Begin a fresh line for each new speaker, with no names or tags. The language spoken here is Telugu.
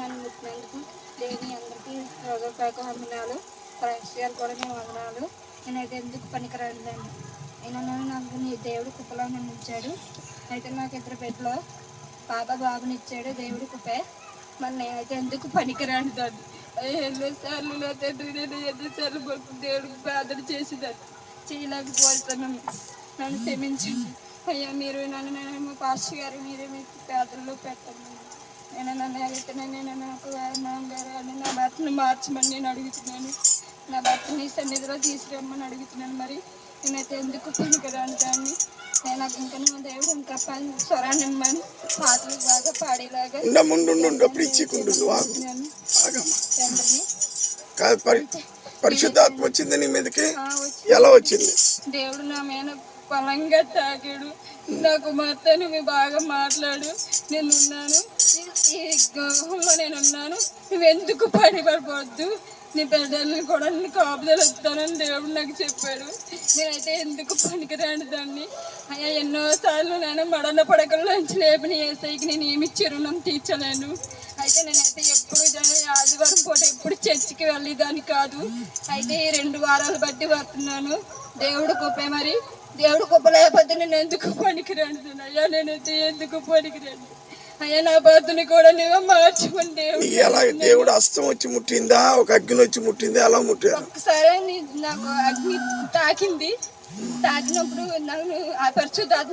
నన్ను ముట్టినందుకు దేవుని అందరికీ హృదయపూర్వక వందనాలు. ప్రేక్షకులు కూడా నేను వందనాలు. నేనైతే ఎందుకు పనికిరానిదాన్ని అయినా నాకు నీ దేవుడు కృపలో నన్ను ఉంచాడు. అయితే నాకు ఇద్దరు బిడ్డలు బాబునిచ్చాడు దేవుడి కృపే. మరి నేనైతే ఎందుకు పనికిరానిదాన్ని. ఎన్నోసార్లు నా తండ్రి నేను ఎన్నోసార్లు దేవుడికి ప్రార్థన చేసేదాన్ని, చేయలేకపోతున్నాను. నన్ను క్షమించండి అయ్యా. మీరు నన్ను పాస్టర్ గారు మీరే మీ ప్రార్థనలో పెట్టండి. నన్ను అడుగుతున్నాను. నేను నాకు గారు అని నా భర్తను మార్చమని నేను అడుగుతున్నాను. నా భర్తని సన్నిధిలో తీసుకురమ్మని అడుగుతున్నాను. మరి నేనైతే ఎందుకు పనికిరాను దాన్ని. నేను నాకు ఇంకా నా దేవుడు ఇంకా స్వరాన్ని ఇమ్మని పాటలు బాగా పాడేలాగా
పరిశుద్ధాత్మ వచ్చింది నీ మీదకి. ఎలా వచ్చింది?
దేవుడు నా మీద బలంగా తాకాడు. నాకు మొత్తాన్ని బాగా మాట్లాడు. నేనున్నాను ఈ గృహంలో, నేనున్నాను. నువ్వెందుకు పడిపడిపోవద్దు, నీ బిడ్డల్ని కూడా నీ కాపుదలు వస్తానని దేవుడు నాకు చెప్పాడు. నేనైతే ఎందుకు పనికిరాని దాన్ని అయ్యా. ఎన్నోసార్లు నేను మడన పడకల్లోంచి లేపిన ఏసైకి నేను ఏమి రుణం తీర్చలేను. అయితే నేనైతే ఎప్పుడు ఆదివారం పూట ఎప్పుడు చర్చికి వెళ్ళేదాన్ని కాదు. అయితే ఈ 2 వారాలు బట్టి వస్తున్నాను. దేవుడు గొప్పే. మరి దేవుడు గొప్ప లేకపోతే నేను ఎందుకు పనికిరాను అయ్యా. నేనైతే ఎందుకు పనికిరాను అయ్యా. నా భర్తని కూడా నువ్వు మార్చుకుని
దేవుడు హస్తం వచ్చి ముట్టిందా, ఒక అగ్ని వచ్చి ముట్టిందా, ఎలా ముట్టిందా?
ఒకసారి నాకు అగ్ని తాకింది. తాకినప్పుడు నాకు ఆ పరిశుద్ధాత్మ